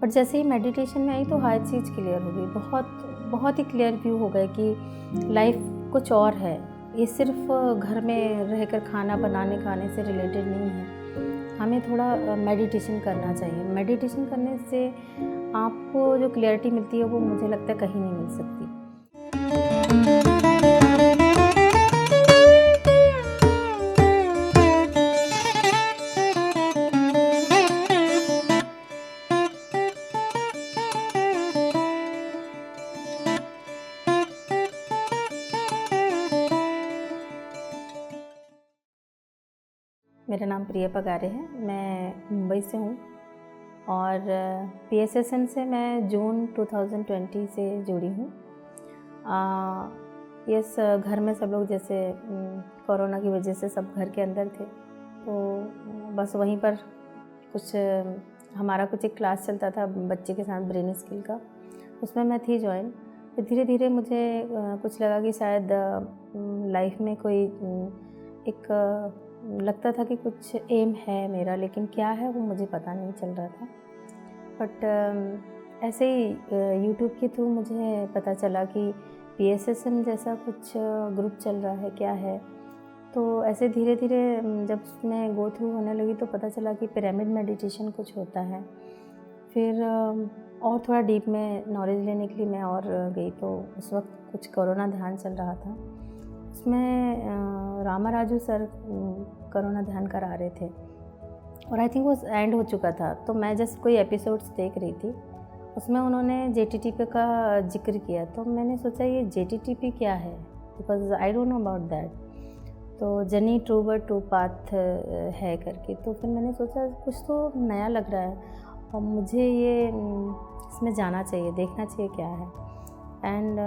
But जैसे ही meditation में आई तो हर चीज़ क्लियर हो गई, बहुत ही क्लियर व्यू हो गया कि लाइफ कुछ और है। ये सिर्फ घर में रहकर खाना बनाने खाने से रिलेटेड नहीं है। हमें थोड़ा मेडिटेशन करना चाहिए। मेडिटेशन करने से आपको जो क्लैरिटी मिलती है वो मुझे लगता है कहीं नहीं मिल सकती। मेरा नाम प्रिया पगारे है, मैं मुंबई से हूँ और PSSM से मैं जून 2020 से जुड़ी हूँ। यस, घर में सब लोग जैसे कोरोना की वजह से सब घर के अंदर थे, तो बस वहीं पर कुछ हमारा कुछ एक क्लास चलता था बच्चे के साथ ब्रेन स्किल का, उसमें मैं थी ज्वाइन। फिर धीरे धीरे मुझे कुछ लगा कि शायद लाइफ में कोई एक लगता था कि कुछ एम है मेरा, लेकिन क्या है वो मुझे पता नहीं चल रहा था। बट ऐसे ही यूट्यूब के थ्रू मुझे पता चला कि PSSM जैसा कुछ ग्रुप चल रहा है, क्या है। तो ऐसे धीरे धीरे जब मैं गो थ्रू होने लगी तो पता चला कि पिरामिड मेडिटेशन कुछ होता है। फिर और थोड़ा डीप में नॉलेज लेने के लिए मैं और गई, तो उस वक्त कुछ कोरोना ध्यान चल रहा था। उसमें रामा राजू सर कोरोना ध्यान करा रहे थे और आई थिंक वो एंड हो चुका था, तो मैं जस्ट कोई एपिसोड्स देख रही थी। उसमें उन्होंने JTTP का जिक्र किया, तो मैंने सोचा ये JTTP क्या है, because I don't know about that. तो जर्नी टूवर्ड टू पाथ है करके, तो फिर मैंने सोचा कुछ तो नया लग रहा है और मुझे ये इसमें जाना चाहिए, देखना चाहिए क्या है। एंड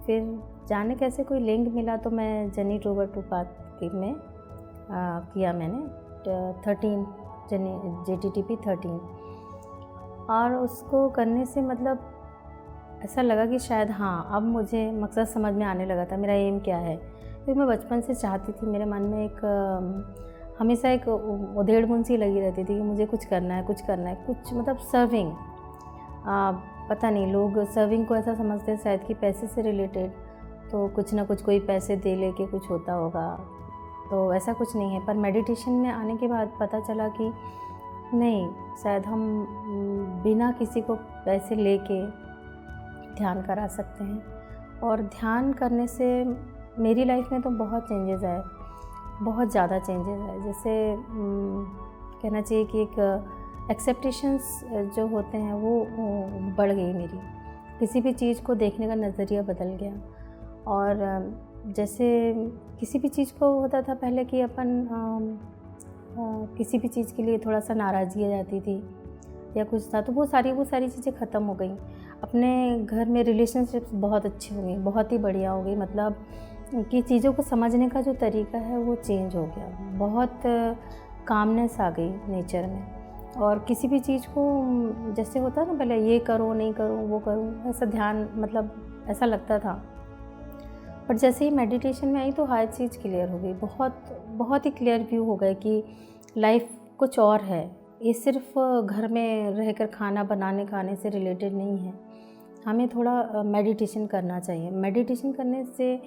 फिर जाने कैसे कोई लिंक मिला, तो मैं जर्नी टूवर्ड टू पाथ में किया मैंने 13 JTTP 13, और उसको करने से मतलब ऐसा लगा कि शायद हाँ अब मुझे मकसद समझ में आने लगा था, मेरा एम क्या है। क्योंकि मैं बचपन से चाहती थी, मेरे मन में एक हमेशा एक उधेड़ बुन सी लगी रहती थी कि मुझे कुछ करना है, कुछ करना है, कुछ मतलब सर्विंग। पता नहीं, लोग सर्विंग को ऐसा समझते हैं शायद कि पैसे से रिलेटेड, तो कुछ ना कुछ कोई पैसे दे लेके कुछ होता होगा, तो ऐसा कुछ नहीं है। पर मेडिटेशन में आने के बाद पता चला कि नहीं, शायद हम बिना किसी को पैसे लेके ध्यान करा सकते हैं। और ध्यान करने से मेरी लाइफ में तो बहुत चेंजेस आए, बहुत ज़्यादा चेंजेस आए। जैसे कहना चाहिए कि एक एक्सेप्टेशंस जो होते हैं वो बढ़ गई मेरी, किसी भी चीज़ को देखने का नज़रिया बदल गया। और जैसे किसी भी चीज़ को होता था पहले कि अपन किसी भी चीज़ के लिए थोड़ा सा नाराज़गी आ जाती थी या कुछ था, तो वो सारी चीज़ें ख़त्म हो गई। अपने घर में रिलेशनशिप्स बहुत अच्छी हो गई, बहुत ही बढ़िया हो गई। मतलब कि चीज़ों को समझने का जो तरीका है वो चेंज हो गया, बहुत कामनेस आ गई नेचर में। और किसी भी चीज़ को जैसे होता है ना, पहले ये करो नहीं करो वो करूँ, ऐसा ध्यान मतलब ऐसा लगता था। बट जैसे ही मेडिटेशन में आई तो हर चीज़ क्लियर हो गई, बहुत ही क्लियर व्यू हो गया कि लाइफ कुछ और है। ये सिर्फ घर में रहकर खाना बनाने खाने से रिलेटेड नहीं है। हमें थोड़ा मेडिटेशन करना चाहिए। मेडिटेशन करने से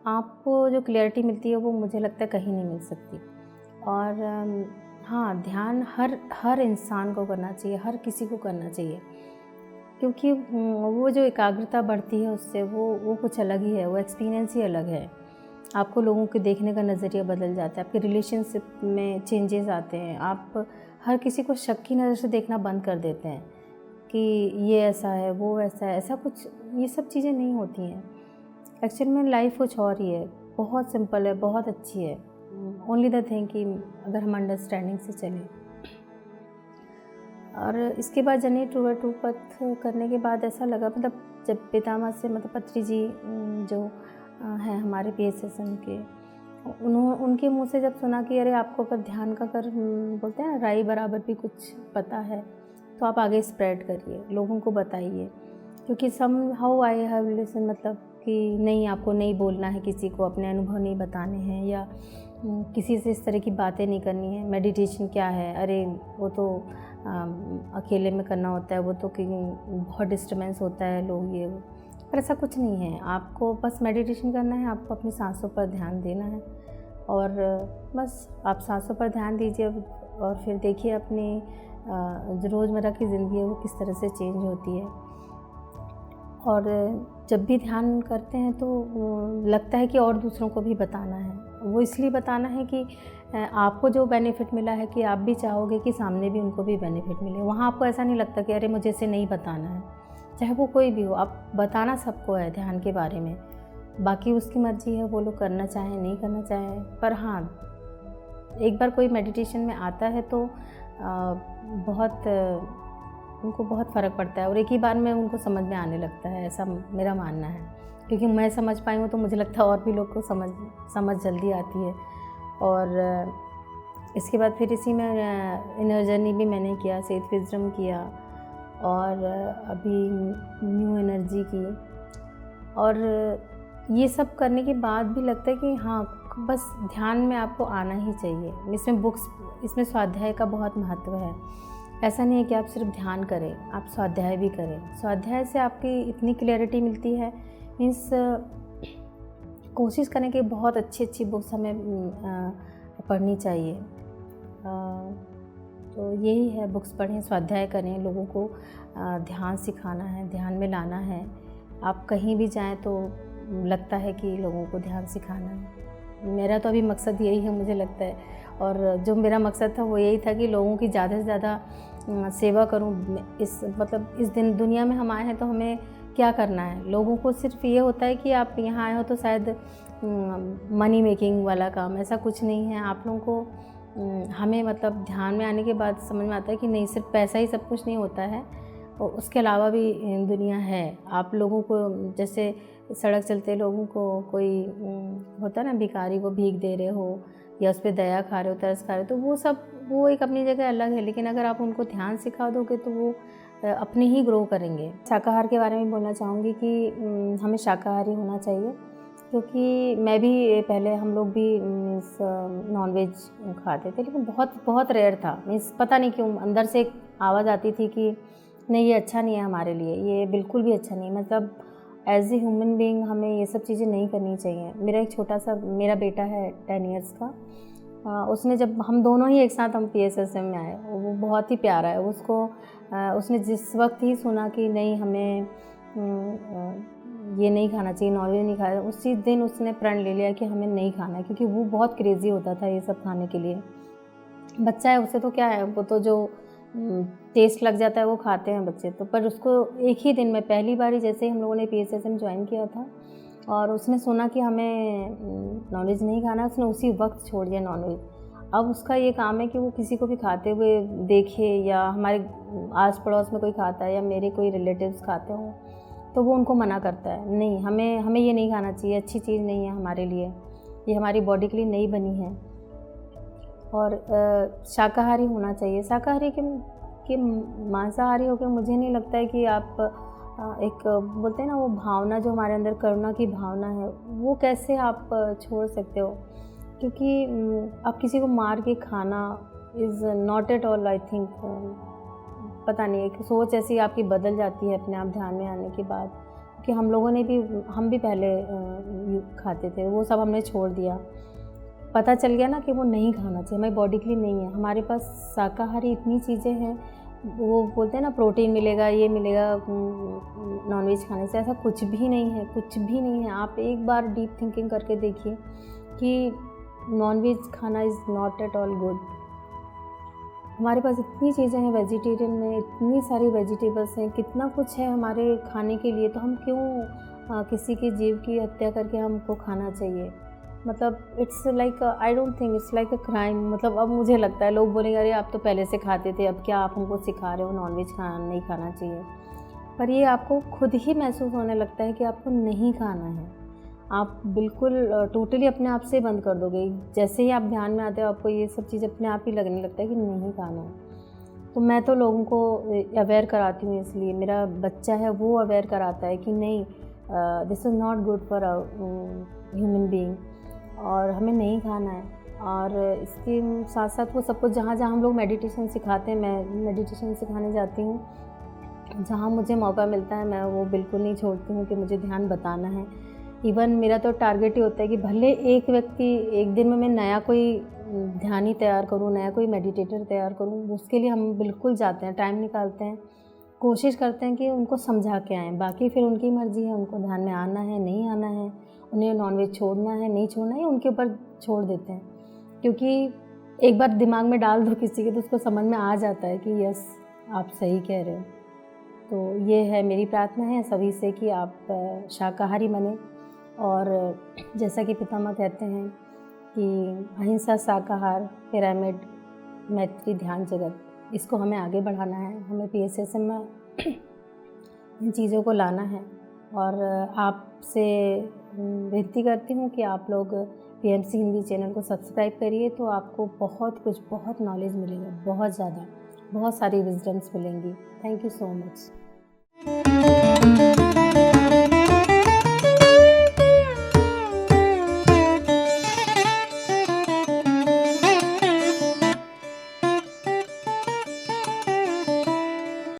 आपको जो क्लैरिटी मिलती है वो मुझे लगता है कहीं नहीं मिल सकती। और हाँ, ध्यान हर इंसान को करना चाहिए, हर किसी को करना चाहिए, क्योंकि वो जो एकाग्रता बढ़ती है उससे वो कुछ अलग ही है, वो एक्सपीरियंस ही अलग है। आपको लोगों के देखने का नज़रिया बदल जाता है, आपके रिलेशनशिप में चेंजेस आते हैं, आप हर किसी को शक की नज़र से देखना बंद कर देते हैं कि ये ऐसा है वो ऐसा है। ऐसा कुछ, ये सब चीज़ें नहीं होती हैं। एक्चुअल में लाइफ कुछ और ही है, बहुत सिंपल है, बहुत अच्छी है। ओनली द थिंग कि अगर हम अंडरस्टैंडिंग से चलें। और इसके बाद जर्नी टूवर्ड टू पाथ करने के बाद ऐसा लगा, मतलब जब पितामह से, मतलब पत्री जी जो हैं हमारे PSSM के, उनके मुंह से जब सुना कि अरे आपको अगर ध्यान का कर बोलते हैं राई बराबर भी कुछ पता है, तो आप आगे स्प्रेड करिए, लोगों को बताइए। क्योंकि somehow I have listen, मतलब कि नहीं, आपको नहीं बोलना है, किसी को अपने अनुभव नहीं बताने हैं, या किसी से इस तरह की बातें नहीं करनी है। मेडिटेशन क्या है, अरे वो तो अकेले में करना होता है वो तो कि बहुत डिस्टर्बेंस होता है लोग ये वो, पर ऐसा कुछ नहीं है। आपको बस मेडिटेशन करना है, आपको अपनी सांसों पर ध्यान देना है और बस आप सांसों पर ध्यान दीजिए और फिर देखिए अपनी जो रोज़मर्रा की ज़िंदगी है वो किस तरह से चेंज होती है। और जब भी ध्यान करते हैं तो लगता है कि और दूसरों को भी बताना है। वो इसलिए बताना है कि आपको जो बेनिफिट मिला है कि आप भी चाहोगे कि सामने भी उनको भी बेनिफिट मिले। वहाँ आपको ऐसा नहीं लगता कि अरे मुझे इसे नहीं बताना है, चाहे वो कोई भी हो। आप बताना सबको है ध्यान के बारे में, बाकी उसकी मर्ज़ी है, वो लोग करना चाहें नहीं करना चाहें। पर हाँ, एक बार कोई मेडिटेशन में आता है तो उनको बहुत फ़र्क पड़ता है और एक ही बार में उनको समझ में आने लगता है, ऐसा मेरा मानना है। क्योंकि मैं समझ पाई हूँ तो मुझे लगता है और भी लोग को समझ जल्दी आती है। और इसके बाद फिर इसी में इनर जर्नी भी मैंने किया, सेल्फ विज़डम किया और अभी न्यू एनर्जी की। और ये सब करने के बाद भी लगता है कि हाँ, बस ध्यान में आपको आना ही चाहिए। इसमें स्वाध्याय का बहुत महत्व है। ऐसा नहीं है कि आप सिर्फ ध्यान करें, आप स्वाध्याय भी करें। स्वाध्याय से आपकी इतनी क्लैरिटी मिलती है, मीन्स कोशिश करें कि बहुत अच्छी बुक्स हमें पढ़नी चाहिए। तो यही है, बुक्स पढ़ें, स्वाध्याय करें, लोगों को ध्यान सिखाना है, ध्यान में लाना है। आप कहीं भी जाएं तो लगता है कि लोगों को ध्यान सिखाना है। मेरा तो अभी मकसद यही है, मुझे लगता है। और जो मेरा मकसद था वो यही था कि लोगों की ज़्यादा से ज़्यादा सेवा करूं। इस दिन दुनिया में हम आए हैं तो हमें क्या करना है। लोगों को सिर्फ ये होता है कि आप यहाँ आए हो तो शायद मनी मेकिंग वाला काम, ऐसा कुछ नहीं है। आप लोगों को हमें मतलब ध्यान में आने के बाद समझ में आता है कि नहीं, सिर्फ पैसा ही सब कुछ नहीं होता है, और उसके अलावा भी दुनिया है। आप लोगों को, जैसे सड़क चलते लोगों को कोई होता है ना, भिखारी को भीख दे रहे हो या उस पर दया खा रहे हो, तरस खा रहे हो, तो वो एक अपनी जगह अलग है। लेकिन अगर आप उनको ध्यान सिखा दोगे तो वो अपने ही ग्रो करेंगे। शाकाहार के बारे में बोलना चाहूँगी कि हमें शाकाहारी होना चाहिए, क्योंकि मैं भी पहले, हम लोग भी नॉनवेज खाते थे, लेकिन बहुत बहुत रेयर था। मीन्स पता नहीं क्यों अंदर से एक आवाज़ आती थी कि नहीं, ये अच्छा नहीं है हमारे लिए, ये बिल्कुल भी अच्छा नहीं है। मतलब एज ए ह्यूमन बीइंग हमें ये सब चीज़ें नहीं करनी चाहिए। मेरा बेटा है 10 इयर्स का। उसने, जब हम दोनों ही एक साथ हम PSSM में आए, वो बहुत ही प्यारा है। उसने जिस वक्त ही सुना कि नहीं, हमें ये नहीं खाना चाहिए, नॉनवेज नहीं खाना, उसी दिन उसने प्रण ले लिया कि हमें नहीं खाना, क्योंकि वो बहुत क्रेज़ी होता था ये सब खाने के लिए। बच्चा है, उसे तो क्या है, वो तो जो टेस्ट लग जाता है वो खाते हैं बच्चे तो। पर उसको एक ही दिन में, पहली बार ही जैसे ही हम लोगों ने PSSM ज्वाइन किया था और उसने सुना कि हमें नॉनवेज नहीं खाना, उसने उसी वक्त छोड़ दिया नॉनवेज। अब उसका ये काम है कि वो किसी को भी खाते हुए देखे, या हमारे आस पड़ोस में कोई खाता है या मेरे कोई रिलेटिव्स खाते हों, तो वो उनको मना करता है, नहीं, हमें ये नहीं खाना चाहिए, अच्छी चीज़ नहीं है हमारे लिए, ये हमारी बॉडी के लिए नहीं बनी है। और शाकाहारी होना चाहिए। शाकाहारी के मांसाहारी होकर मुझे नहीं लगता है कि आप एक बोलते हैं ना, वो भावना जो हमारे अंदर करुणा की भावना है, वो कैसे आप छोड़ सकते हो। क्योंकि आप किसी को मार के खाना is not at all, I think, पता नहीं, एक सोच ऐसी आपकी बदल जाती है अपने आप ध्यान में आने के बाद। कि हम भी पहले खाते थे, वो सब हमने छोड़ दिया। पता चल गया ना कि वो नहीं खाना चाहिए, हमारी बॉडी के लिए नहीं है। हमारे पास शाकाहारी इतनी चीज़ें हैं, वो बोलते हैं ना प्रोटीन मिलेगा, ये मिलेगा नॉनवेज खाने से, ऐसा कुछ भी नहीं है, कुछ भी नहीं है। आप एक बार डीप थिंकिंग करके देखिए कि नॉनवेज खाना is not at all good. हमारे पास इतनी चीज़ें हैं वेजिटेरियन में, इतनी सारी वेजिटेबल्स हैं, कितना कुछ है हमारे खाने के लिए, तो हम क्यों किसी के जीव की हत्या करके हमको खाना चाहिए। मतलब it's like, I don't think it's like a crime. मतलब अब मुझे लगता है लोग बोलेंगे अरे आप तो पहले से खाते थे, अब क्या आप हमको सिखा रहे हो नॉनवेज नहीं खाना चाहिए। पर ये आपको खुद ही महसूस होने लगता है कि आपको नहीं खाना है। आप बिल्कुल टोटली अपने आप से बंद कर दोगे। जैसे ही आप ध्यान में आते हो, आपको ये सब चीज़ अपने आप ही लगने लगता है कि नहीं खाना है। तो मैं तो लोगों को अवेयर कराती हूँ, इसलिए मेरा बच्चा है वो अवेयर कराता है कि नहीं, this is not good for a human being, और हमें नहीं खाना है। और इसके साथ साथ वो सब कुछ जहाँ जहाँ हम लोग मेडिटेशन सिखाते हैं, मैं मेडिटेशन सिखाने जाती हूँ, जहाँ मुझे मौका मिलता है मैं वो बिल्कुल नहीं छोड़ती हूँ कि मुझे ध्यान बताना है। इवन मेरा तो टारगेट ही होता है कि भले एक व्यक्ति एक दिन में मैं नया कोई ध्यानी तैयार करूँ, नया कोई मेडिटेटर तैयार करूँ, उसके लिए हम बिल्कुल जाते हैं, टाइम निकालते हैं, कोशिश करते हैं कि उनको समझा के आएँ। बाकी फिर उनकी मर्ज़ी है, उनको ध्यान में आना है, नहीं आना है, उन्हें नॉनवेज छोड़ना है, नहीं छोड़ना है, उनके ऊपर छोड़ देते हैं। क्योंकि एक बार दिमाग में डाल दो किसी के तो उसको समझ में आ जाता है कि यस, आप सही कह रहे हो। तो ये है मेरी प्रार्थना है सभी से कि आप शाकाहारी बने, और जैसा कि पितामह कहते हैं कि अहिंसा, शाकाहार, पिरामिड, मैत्री, ध्यान, जगत, इसको हमें आगे बढ़ाना है, हमें PSSM में इन चीज़ों को लाना है। और आपसे विनती करती हूँ कि आप लोग PMC हिंदी चैनल को सब्सक्राइब करिए, तो आपको बहुत कुछ, बहुत नॉलेज मिलेगा, बहुत ज़्यादा, बहुत सारी विजडम्स मिलेंगी। Thank you so much.